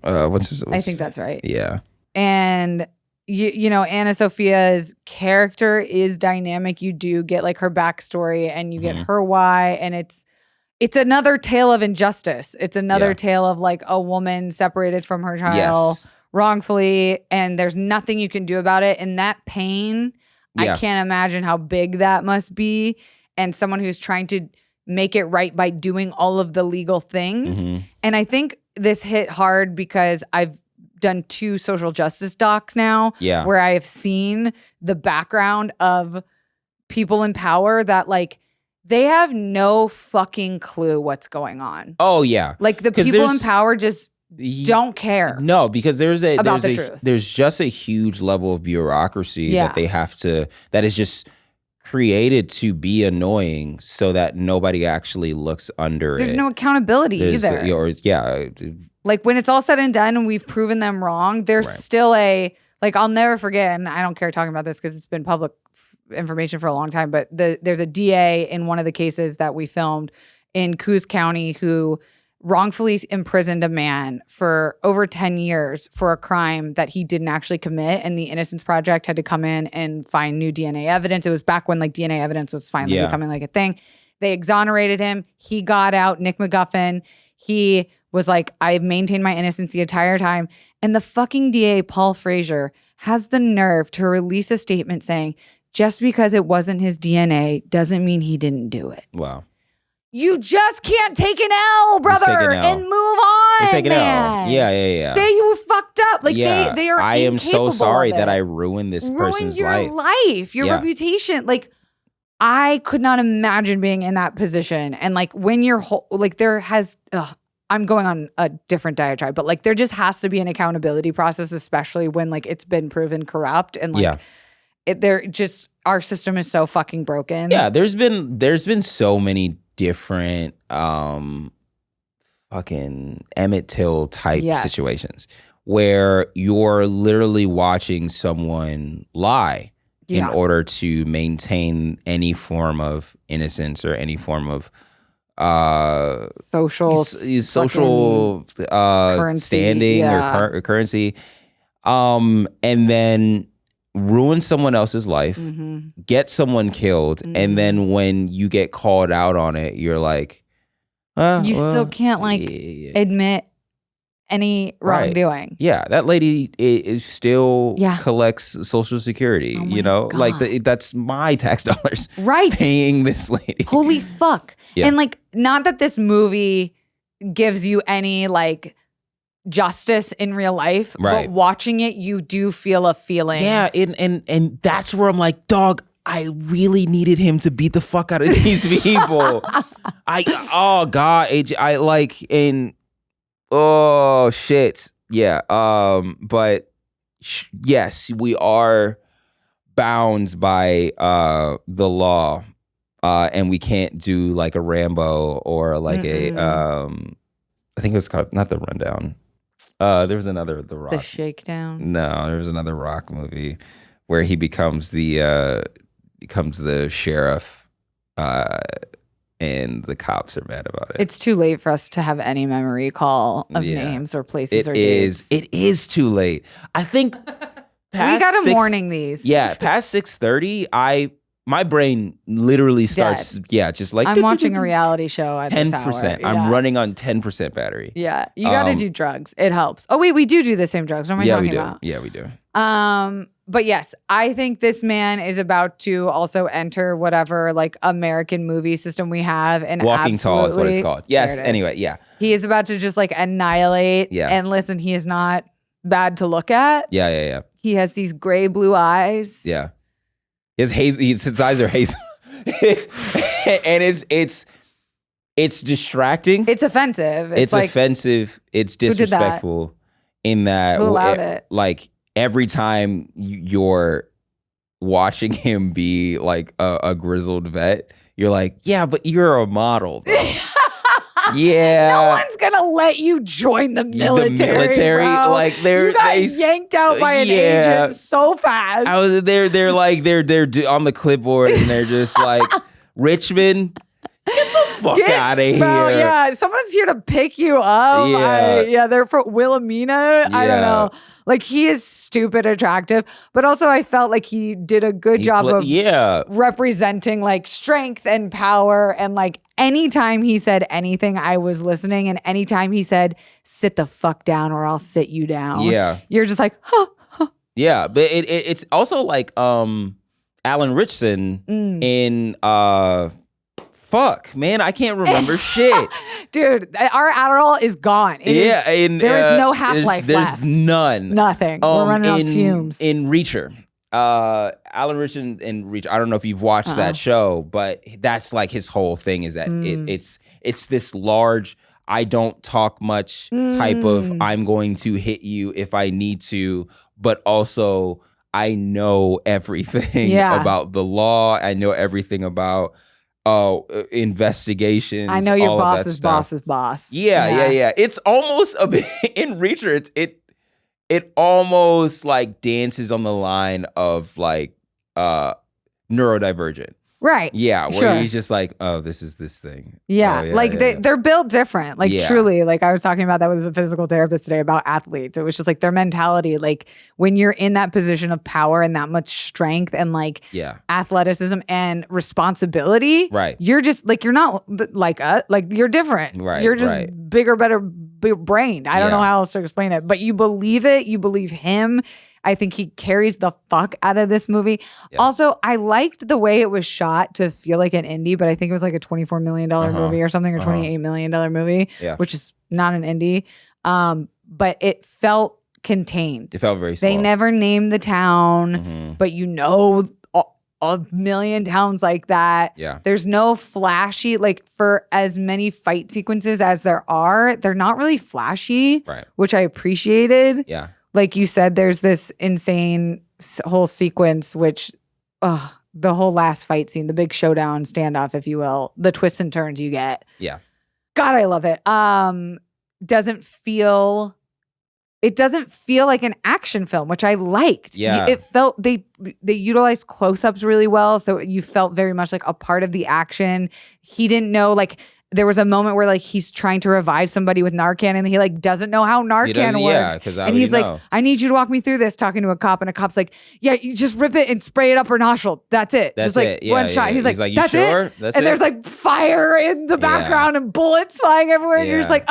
I think that's right. Yeah. And you know, Anna Sophia's character is dynamic. You do get like her backstory and you get her why, and it's another tale of injustice. It's another tale of like a woman separated from her child wrongfully, and there's nothing you can do about it. And that pain, I can't imagine how big that must be. And someone who's trying to make it right by doing all of the legal things. And I think this hit hard because I've done 2 social justice docs now where I have seen the background of people in power that like they have no fucking clue what's going on. Oh yeah. Like the people in power just don't care. No, because there's truth. There's just a huge level of bureaucracy that they have to, that is just created to be annoying so that nobody actually looks under it. There's no accountability either. Like when it's all said and done and we've proven them wrong, there's still like I'll never forget, and I don't care talking about this because it's been public information for a long time, but there's a DA in one of the cases that we filmed in Coos County who wrongfully imprisoned a man for over 10 years for a crime that he didn't actually commit, and the Innocence Project had to come in and find new DNA evidence. It was back when like DNA evidence was finally becoming like a thing. They exonerated him. He got out. Nick McGuffin. He was like, I've maintained my innocence the entire time. And the fucking DA, Paul Frazier, has the nerve to release a statement saying, just because it wasn't his DNA doesn't mean he didn't do it. Wow. You just can't take an L, brother, and move on, take an man. L. Yeah. Say you were fucked up. Like they are. I am so sorry that I ruined this person's life, your reputation. Like I could not imagine being in that position. And like when you're like there has. I'm going on a different diatribe, but like there just has to be an accountability process, especially when like it's been proven corrupt and like our system is so fucking broken. Yeah, there's been so many different fucking Emmett Till type situations where you're literally watching someone lie in order to maintain any form of innocence or any form of social currency, standing or currency, and then ruin someone else's life, get someone killed, and then when you get called out on it, you're like, still can't admit any wrongdoing. Yeah, that lady is still collects Social Security. God. Like that's my tax dollars, right? Paying this lady. Holy fuck! Yeah. And like, not that this movie gives you any like justice in real life, but watching it, you do feel a feeling. Yeah, and that's where I'm like, dog, I really needed him to beat the fuck out of these people. Oh God, oh shit. Yeah. But yes, we are bound by the law. And we can't do like a Rambo or like I think it was called, not The Rundown. There was another The Rock. The Shakedown? No, there was another Rock movie where he becomes the sheriff and the cops are mad about it. It's too late for us to have any memory recall of names or places or dates. It is too late. I think we got to morning these. Yeah, past 6:30, my brain literally starts, just like... I'm watching a reality show at 10%. This hour. I'm running on 10% battery. Yeah, you got to do drugs. It helps. Oh, wait, we do the same drugs. What am I talking about? Yeah, we do. But yes, I think this man is about to also enter whatever like American movie system we have. And Walking Tall is what it's called. Yes, anyway, yeah. He is about to just like annihilate. Yeah. And listen, he is not bad to look at. Yeah. He has these gray blue eyes. Yeah. His eyes are hazel. It's distracting. It's offensive. It's like, offensive. It's disrespectful in that. Who allowed it? Like every time you're watching him be like a grizzled vet, you're like, yeah, but you're a model though. Yeah. No one's gonna let you join the military. The military, bro. Like you got yanked out by an agent so fast. They're on the clipboard and they're just like, Richmond, get the fuck out of here. Yeah, someone's here to pick you up. They're from Wilhelmina. I don't know. Like, he is stupid attractive, but also I felt like he did a good job of representing like strength and power. And like anytime he said anything, I was listening. And anytime he said, sit the fuck down or I'll sit you down. Yeah. You're just like, huh. Yeah. But it's also like Alan Ritchson in fuck, man, I can't remember shit. Dude, our Adderall is gone. There is no half-life left. There's none. Nothing. We're running on fumes. In Reacher, Alan Ritchson in Reacher, I don't know if you've watched that show, but that's like his whole thing is that it's this large, I don't talk much type of I'm going to hit you if I need to, but also I know everything about the law. I know everything about investigations. I know your boss's boss's boss. Yeah. It's almost a bit in Reacher. It almost like dances on the line of like neurodivergent. Right. Yeah, where he's just like, oh, this is this thing. Yeah, they're built different. Like truly, like I was talking about that with a physical therapist today about athletes. It was just like their mentality. Like when you're in that position of power and that much strength and like athleticism and responsibility, right? You're just like, you're not like you're different. Right. You're just bigger, better brained. I don't know how else to explain it, but you believe it. You believe him. I think he carries the fuck out of this movie. Yeah. Also, I liked the way it was shot to feel like an indie, but I think it was like a $24 million movie or something, or $28 million movie, which is not an indie. But it felt contained. It felt very small. They never named the town, but you know a million towns like that. Yeah. There's no flashy, like for as many fight sequences as there are, they're not really flashy, which I appreciated. Yeah. Like you said, there's this insane whole sequence, which the whole last fight scene, the big showdown standoff, if you will, the twists and turns you get. Yeah. God, I love it. Doesn't feel like an action film, which I liked. Yeah. It felt they utilized close-ups really well, so you felt very much like a part of the action. He didn't know, like, there was a moment where like he's trying to revive somebody with Narcan and he like doesn't know how Narcan works. Yeah, and he's like, I need you to walk me through this, talking to a cop, and a cop's like, yeah, you just rip it and spray it up her nostril. That's it. Just like one shot. He's like, that's sure? it. And there's like fire in the background and bullets flying everywhere. And you're just like,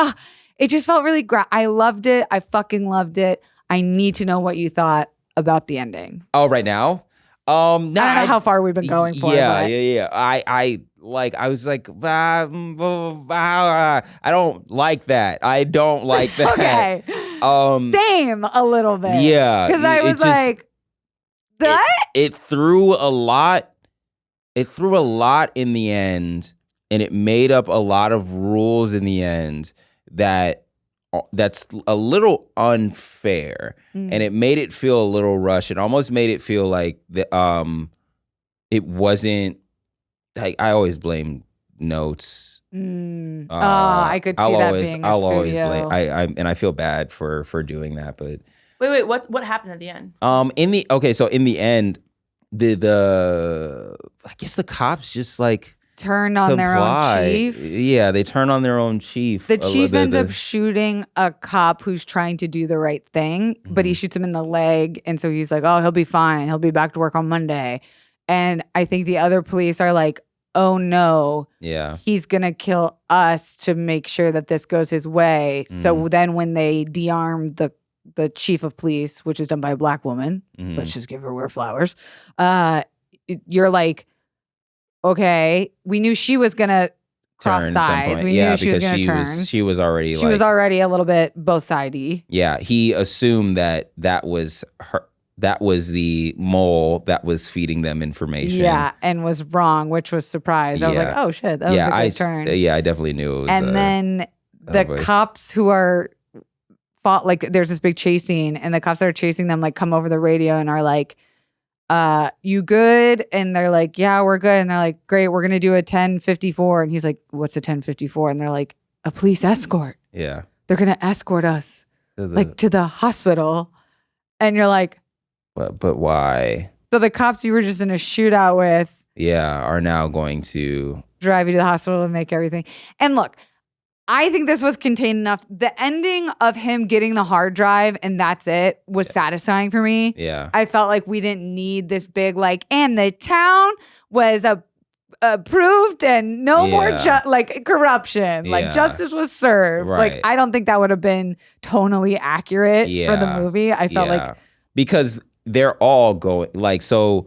it just felt really I loved it. I fucking loved it. I need to know what you thought about the ending. Oh, right now? I don't know how far we've been going for. Yeah. I was like, I don't like that. I don't like that. Okay. Same a little bit. Yeah. Because I was like, what? It threw a lot threw a lot in the end, and it made up a lot of rules in the end that's a little unfair, and it made it feel a little rushed. It almost made it feel like it wasn't like I always blame notes. I could see that being a studio. Always blame. I feel bad for doing that, but wait, what happened at the end? So in the end, the I guess the cops just like turned on their own chief. Yeah, they turn on their own chief. The chief ends up shooting a cop who's trying to do the right thing, but he shoots him in the leg, and so he's like, "Oh, he'll be fine. He'll be back to work on Monday." And I think the other police are like, "Oh no, he's gonna kill us to make sure that this goes his way." So then, when they de-arm the chief of police, which is done by a black woman, let's just give her flowers. You're like, okay, we knew she was gonna cross sides. We knew she was gonna turn. She was already a little bit both sidey. Yeah, he assumed that was her. That was the mole that was feeding them information. Yeah, and was wrong, which was surprised. I was like, oh shit, that was a good turn. Yeah, I definitely knew it was. And then the cops who are fought, like there's this big chase scene, and the cops that are chasing them like come over the radio and are like, you good? And they're like, yeah, we're good. And they're like, great, we're gonna do a 1054. And he's like, what's a 1054? And they're like, a police escort. Yeah. They're gonna escort us to the hospital. And you're like, but why? So the cops you were just in a shootout with, are now going to drive you to the hospital and make everything. And look, I think this was contained enough. The ending of him getting the hard drive and that's it was satisfying for me. Yeah, I felt like we didn't need this big and the town was approved and no more corruption. Like justice was served. Right. Like I don't think that would have been tonally accurate for the movie. I felt like because they're all going so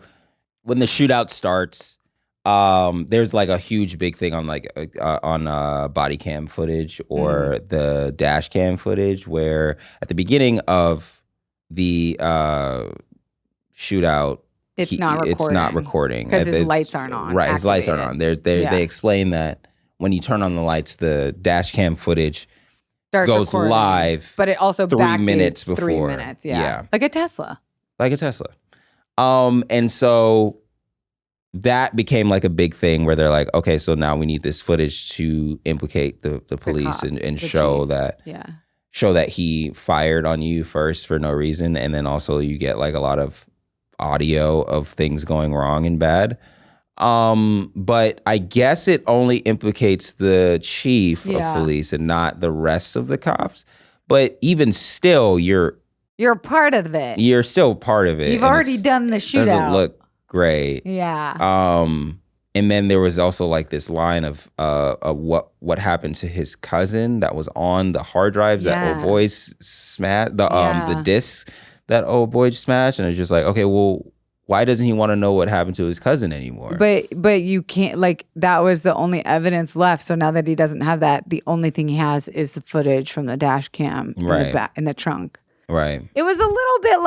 when the shootout starts, there's like a huge big thing on on body cam footage or the dash cam footage where at the beginning of the shootout it's not recording because his lights aren't on. Right, his lights aren't on. They explain that when you turn on the lights, the dash cam footage goes live, but it also 3 minutes before. 3 minutes, yeah. Like a Tesla. And so that became like a big thing where they're like, okay, so now we need this footage to implicate the police and show that he fired on you first for no reason, and then also you get like a lot of audio of things going wrong and bad. But I guess it only implicates the chief of police and not the rest of the cops. But even still, you're part of it. You're still part of it. You've already done the shootout. Doesn't look great. Yeah. And then there was also like this line of what happened to his cousin that was on the hard drives that old boy smashed, the discs that old boy smashed, and it's just like, okay, well, why doesn't he want to know what happened to his cousin anymore? But you can't, that was the only evidence left. So now that he doesn't have that, the only thing he has is the footage from the dash cam in the trunk. Right. It was a little bit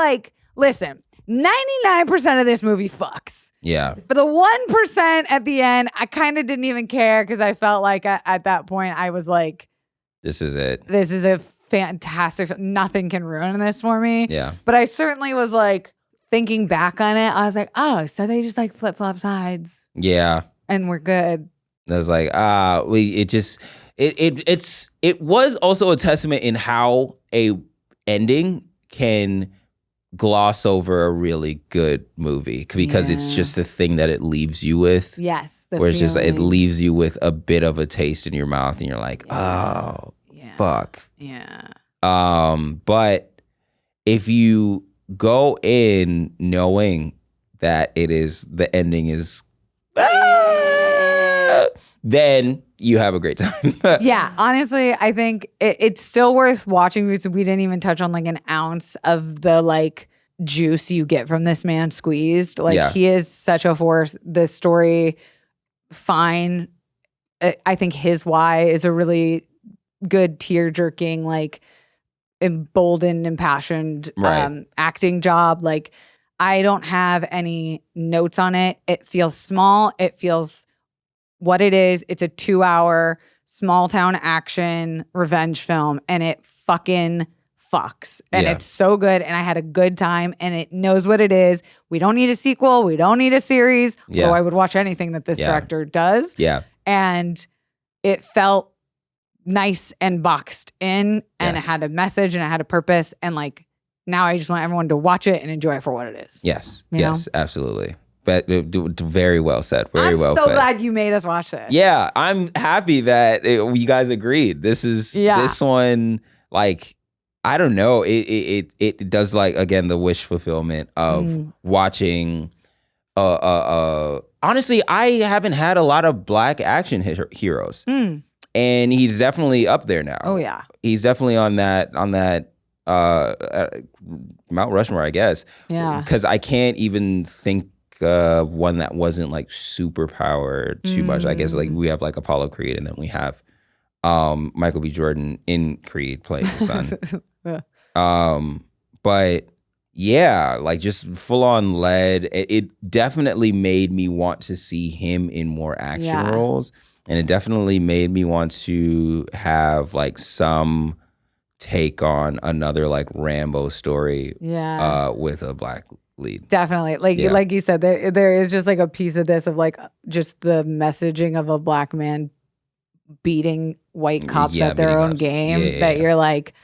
listen, 99% of this movie fucks. Yeah. For the 1% at the end, I kind of didn't even care because I felt like at that point I was like, this is it. This is a fantastic, nothing can ruin this for me. Yeah. But I certainly was thinking back on it, I was like, oh, so they just flip-flop sides. Yeah. And we're good. I was like, it was also a testament in how a ending can gloss over a really good movie because it's just the thing that it leaves you with. Yes. Where it's just, it leaves you with a bit of a taste in your mouth and you're like, fuck. Yeah. But if you go in knowing that the ending is, then you have a great time. Yeah, honestly, I think it's still worth watching because we didn't even touch on an ounce of the juice you get from this man squeezed. He is such a force. The story, fine. I think his why is a really good tear-jerking, emboldened, impassioned acting job. I don't have any notes on it. It feels small. It feels what it is. It's a 2-hour small town action revenge film, and it fucking fucks. And it's so good, and I had a good time, and it knows what it is. We don't need a sequel. We don't need a series. Although I would watch anything that this director does. Yeah. And it felt nice and boxed in, and it had a message and it had a purpose, and like now I just want everyone to watch it and enjoy it for what it is. Yes. You know? Absolutely. But very well said. Very well I'm so put. glad you made us watch this. Yeah, I'm happy that you guys agreed. This one, like, I don't know. It does, like, again, the wish fulfillment of watching. Honestly, I haven't had a lot of black action heroes, and he's definitely up there now. Oh yeah, he's definitely on that Mount Rushmore, I guess. Yeah, because I can't even think of one that wasn't like super powered too much. I guess like we have like Apollo Creed, and then we have Michael B. Jordan in Creed playing the son. But yeah, like just full on lead. It definitely made me want to see him in more action roles, and it definitely made me want to have like some take on another like Rambo story. With a black lead. Definitely. Like you said, there is just like a piece of this of like just the messaging of a black man beating white cops at their own game that you're like,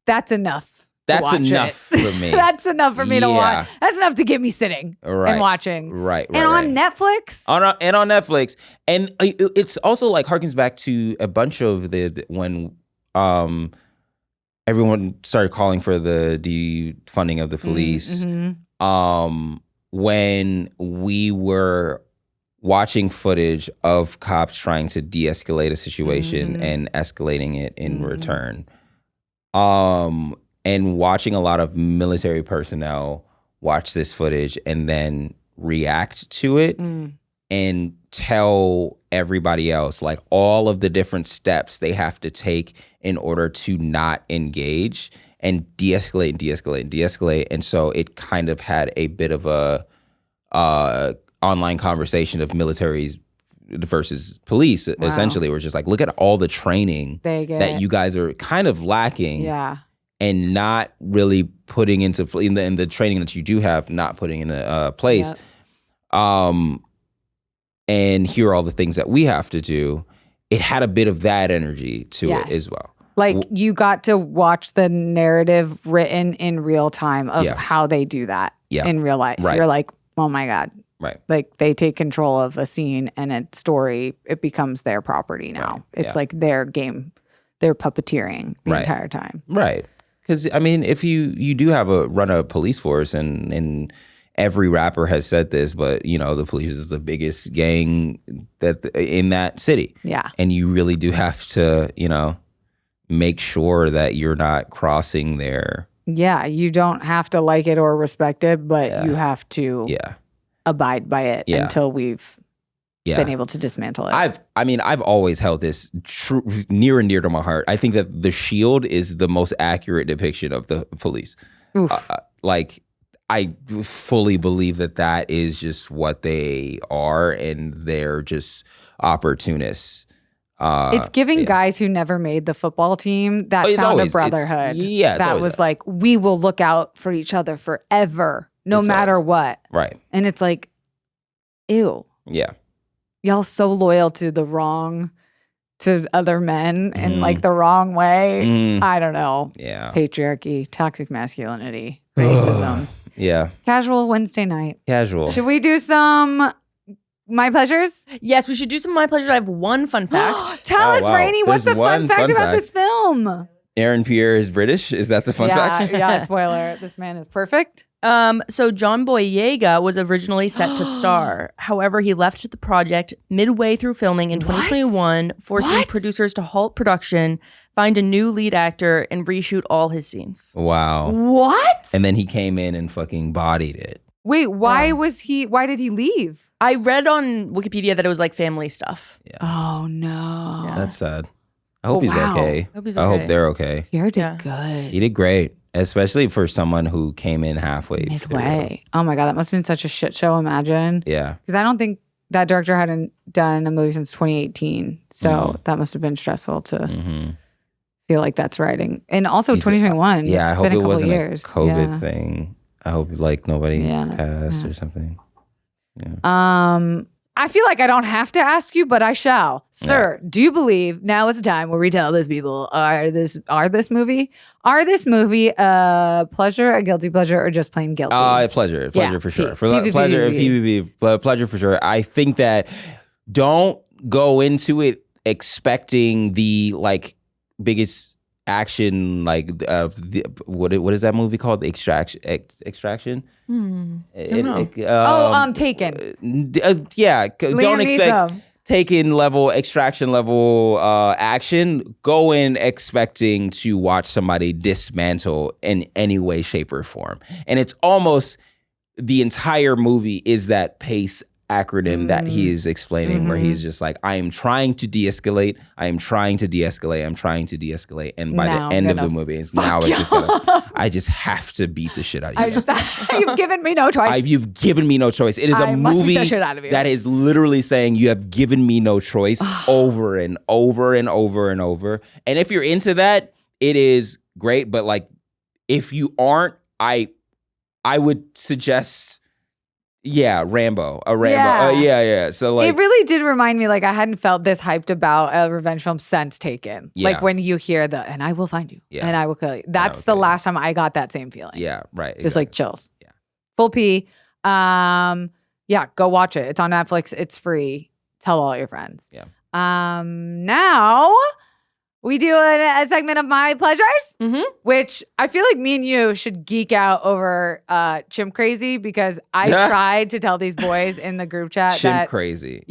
that's enough. That's enough for me. That's enough for me to watch. That's enough to get me sitting and watching. Right. And on Netflix. On Netflix. And it's also like harkens back to a bunch of when everyone started calling for the defunding of the police. When we were watching footage of cops trying to de-escalate a situation and escalating it in return. And watching a lot of military personnel watch this footage and then react to it and tell everybody else like all of the different steps they have to take in order to not engage and de-escalate. And so it kind of had a bit of a online conversation of militaries versus police, essentially. Where it's just like, look at all the training that you guys are kind of lacking. And not really putting into in the training that you do have, not putting into place. And here are all the things that we have to do. It had a bit of that energy to it as well. Like you got to watch the narrative written in real time of how they do that in real life. You're like, oh my God. Like they take control of a scene and a story. It becomes their property now. It's like their game. They're puppeteering the entire time. Because, I mean, if you do have run a police force, and every rapper has said this, but, you know, the police is the biggest gang in that city. And you really do have to, you know, make sure that you're not crossing their... you don't have to like it or respect it, but you have to abide by it until we've... been able to dismantle it. I've always held this near and dear to my heart. I think that The Shield is the most accurate depiction of the police. Like, I fully believe that is just what they are, and they're just opportunists. It's giving guys who never made the football team that found a brotherhood. That was like, we will look out for each other forever, no matter what. And it's like, ew. Y'all so loyal to other men in like the wrong way. I don't know. Patriarchy, toxic masculinity, racism. Casual Wednesday night. Should we do some My Pleasures? Yes, we should do some My Pleasures. I have one fun fact. Tell us, Rainie, what's the fun fact about this film? Aaron Pierre is British? Is that the fun fact? Spoiler. This man is perfect. So John Boyega was originally set to star. However, he left the project midway through filming in 2021, forcing producers to halt production, find a new lead actor, and reshoot all his scenes. Wow. What? And then he came in and fucking bodied it. Wait, why did he leave? I read on Wikipedia that it was like family stuff. Oh no. That's sad. I hope he's okay. I hope they're okay. Pierre did good. He did great. especially for someone who came in halfway midway. through. Oh my God, that must have been such a shit show. Imagine. Yeah, because I don't think that director hadn't done a movie since 2018, so that must have been stressful to feel like that's writing. And also 2021. Yeah, I hope it wasn't years. a COVID thing. I hope like nobody passed or something. Yeah. I feel like I don't have to ask you, but I shall. Sir, do you believe now is the time where we tell these people are this movie a pleasure, a guilty pleasure, or just plain guilty? Pleasure for sure. Pleasure for sure. I think that don't go into it expecting the like biggest action, like what is that movie called? The Extraction. Taken. Don't expect Taken level, Extraction level action. Go in expecting to watch somebody dismantle in any way, shape, or form, and it's almost the entire movie is that PACE acronym that he is explaining, where he's just like, I am trying to de-escalate, I'm trying to de-escalate, and by the end of the movie, it's just I just have to beat the shit out of you. You've given me no choice. You've given me no choice. It is a movie that is literally saying you have given me no choice over and over and over and over. And if you're into that, it is great. But like, if you aren't, I would suggest. Yeah, Rambo. Yeah. So like, it really did remind me, like I hadn't felt this hyped about a revenge film since Taken. Yeah. Like when you hear and I will find you and I will kill you. That's the last time I got that same feeling. Yeah, right. Just like chills. Yeah. Full P. Go watch it. It's on Netflix. It's free. Tell all your friends. Yeah. Now we do a segment of My Pleasures, which I feel like me and you should geek out over Chimp Crazy, because I tried to tell these boys in the group chat Chimp that Crazy.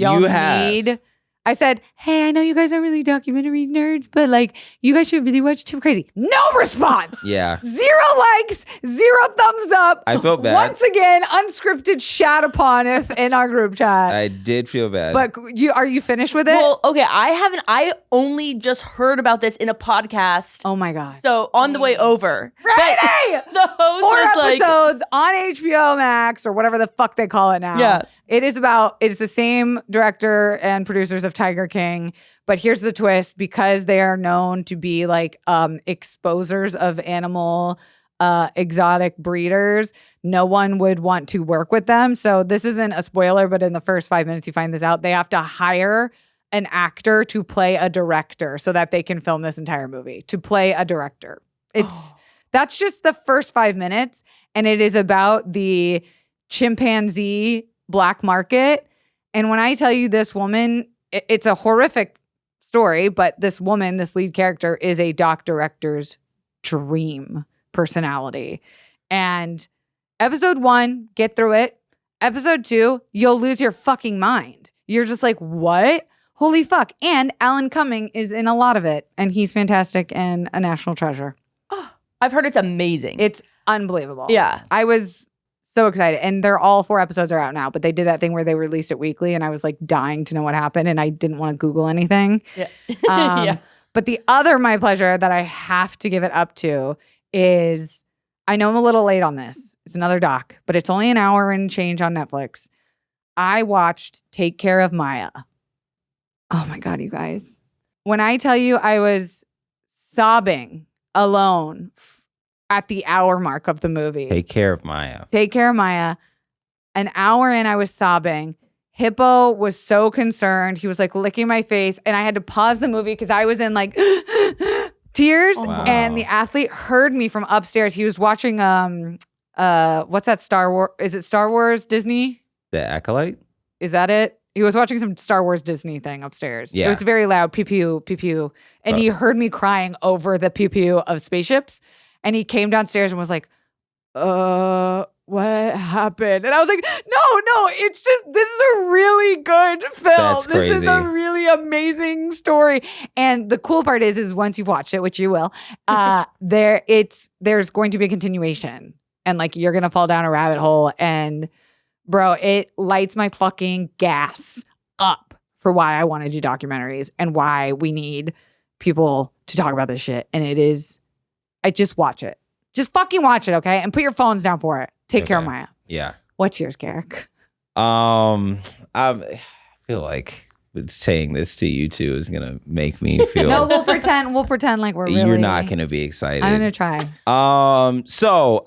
I said, hey, I know you guys aren't really documentary nerds, but like you guys should really watch Chimp Crazy. No response. Yeah. 0 likes, 0 thumbs up. I felt bad. Once again, unscripted shat uponeth in our group chat. I did feel bad. But are you finished with it? Well, okay, I haven't. I only just heard about this in a podcast. Oh my God. So on the way over. Rainie! The host 4 was like, episodes on HBO Max or whatever the fuck they call it now. Yeah. It's the same director and producers of Tiger King, but here's the twist: because they are known to be like exposers of animal exotic breeders, no one would want to work with them. So this isn't a spoiler, but in the first 5 minutes you find this out. They have to hire an actor to play a director so that they can film this entire movie, to play a director. That's just the first 5 minutes, and it is about the chimpanzee black market. And when I tell you this woman, it's a horrific story, but this woman, this lead character, is a doc director's dream personality. And episode 1, get through it. Episode 2, you'll lose your fucking mind. You're just like, what? Holy fuck. And Alan Cumming is in a lot of it, and he's fantastic and a national treasure. oh, I've heard it's amazing. It's unbelievable. Yeah. I was so excited. And they're all 4 episodes are out now, but they did that thing where they released it weekly, and I was like dying to know what happened, and I didn't want to Google anything. Yeah. Yeah. But the other My Pleasure that I have to give it up to is, I know I'm a little late on this. It's another doc, but it's only an hour and change on Netflix. I watched Take Care of Maya. Oh my God, you guys. When I tell you I was sobbing alone at the hour mark of the movie. Take Care of Maya. Take Care of Maya. An hour in, I was sobbing. Hippo was so concerned. He was like licking my face, and I had to pause the movie because I was in like tears. Wow. And the athlete heard me from upstairs. He was watching what's that Star Wars? Is it Star Wars Disney? The Acolyte? Is that it? He was watching some Star Wars Disney thing upstairs. Yeah. It was very loud, pew pew, pew pew. And he heard me crying over the pew pew of spaceships. And he came downstairs and was like, what happened? And I was like, no, it's just, this is a really good film. That's crazy. This is a really amazing story. And the cool part is once you've watched it, which you will, there's going to be a continuation. And like, you're going to fall down a rabbit hole. And bro, it lights my fucking gas up for why I want to do documentaries and why we need people to talk about this shit. And I just watch it. Just fucking watch it, okay? And put your phones down for it. Take care of Maya. Yeah. What's yours, Garrick? I feel like saying this to you two is gonna make me feel. No, we'll pretend like we're really. You're not gonna be excited. I'm gonna try. So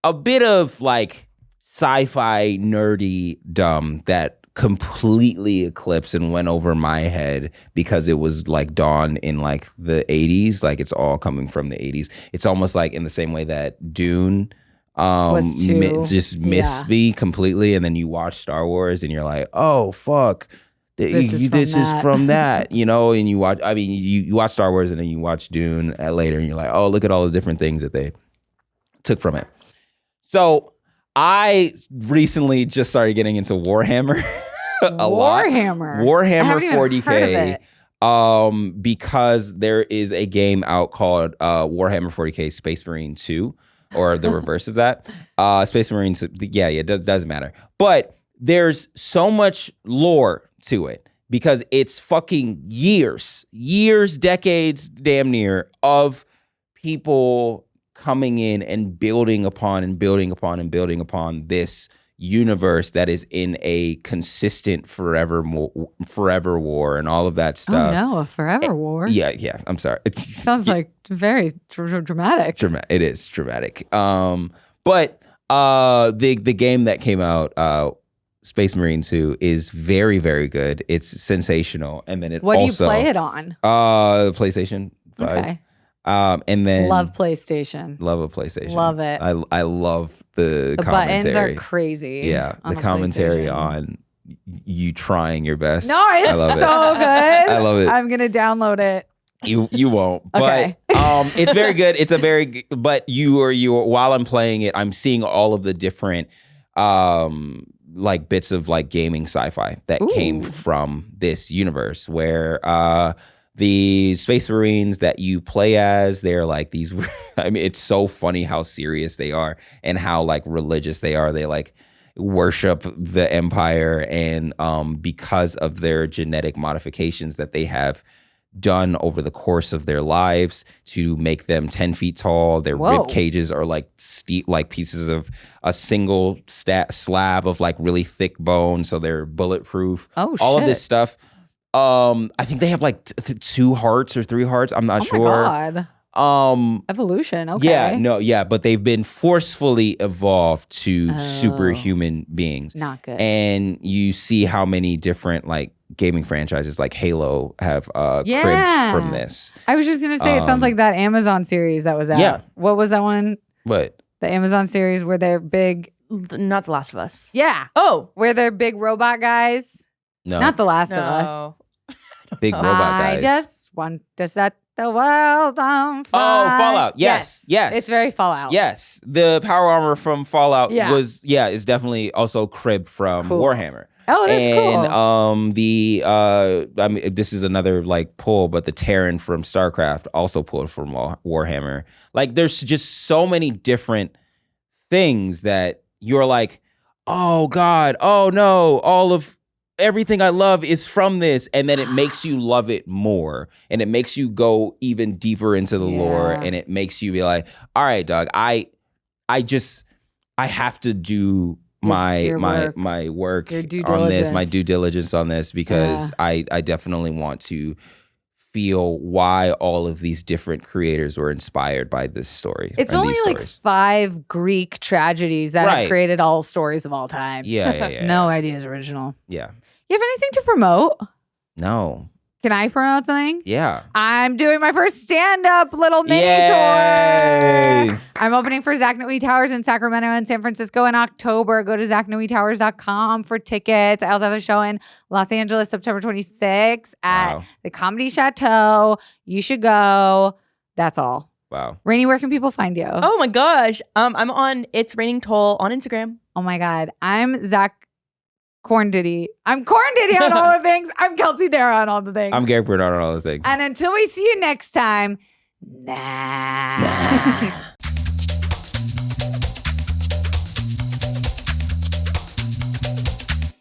a bit of like sci-fi nerdy dumb that completely eclipsed and went over my head because it was like dawn in like the 80s. Like it's all coming from the 80s. It's almost like in the same way that Dune missed me completely, and then you watch Star Wars and you're like, oh fuck, this is from that, you know. And you watch, you watch Star Wars and then you watch Dune later, and you're like, oh, look at all the different things that they took from it. So I recently just started getting into Warhammer Warhammer 40K, because there is a game out called Warhammer 40K Space Marine 2, or the reverse of that. Space Marines, it doesn't matter. But there's so much lore to it because it's fucking years, decades, damn near, of people coming in and building upon this universe that is in a consistent forever war and all of that stuff. Oh no, a forever war. Yeah. I'm sorry. It sounds like very dramatic. It is dramatic. But the game that came out, Space Marine 2, is very, very good. It's sensational. And then what do you play it on? PlayStation 5. Okay. And then love PlayStation. Love a PlayStation. Love it. I love the commentary. Buttons are crazy. Yeah, the commentary on you trying your best. No, it's so good. I love it. I'm gonna download it. You won't. Okay. But it's very good. It's a very but you while I'm playing it, I'm seeing all of the different like bits of like gaming sci-fi that came from this universe where the Space Marines that you play as, they're like these, I mean, it's so funny how serious they are and how like religious they are. They like worship the Empire, and because of their genetic modifications that they have done over the course of their lives to make them 10 feet tall, their rib cages are like steep, like pieces of a single slab of like really thick bone, so they're bulletproof. All of this stuff. I think they have like 2 hearts or 3 hearts. I'm not sure. Oh my God. Evolution. Okay. But they've been forcefully evolved to superhuman beings. Not good. And you see how many different like gaming franchises like Halo have cribbed from this. I was just gonna say it sounds like that Amazon series that was out. Yeah. What was that one? What? The Amazon series where they're big. Not The Last of Us. Yeah. Oh, where they're big robot guys. No. Not The Last of Us. Big robot guys. I just want to set the world on fire. Oh, Fallout. Yes. It's very Fallout. Yes. The power armor from Fallout is definitely also cribbed from Warhammer. Oh, that's cool. And this is another like pull, but the Terran from StarCraft also pulled from Warhammer. Like there's just so many different things that you're like, oh God, oh no, all of everything I love is from this, and then it makes you love it more, and it makes you go even deeper into the lore, and it makes you be like, all right, dog, I have to do my work on this, my due diligence on this, because I definitely want to feel why all of these different creators were inspired by this story. It's only like 5 Greek tragedies that have created all stories of all time. Yeah. No idea is original. Yeah. You have anything to promote? No. Can I promote something? Yeah. I'm doing my first stand-up little mini tour. I'm opening for Zach Noe Towers in Sacramento and San Francisco in October. Go to zachnoetowers.com for tickets. I also have a show in Los Angeles September 26th at the Comedy Chateau. You should go. That's all. Wow. Rainie, where can people find you? Oh my gosh. I'm on It's Raining Toll on Instagram. Oh my God. I'm Zach Kornfeld. I'm Kornfeld on all the things. I'm Kelsey Darragh on all the things. I'm Garrick Bernard on all the things. And until we see you next time, nah.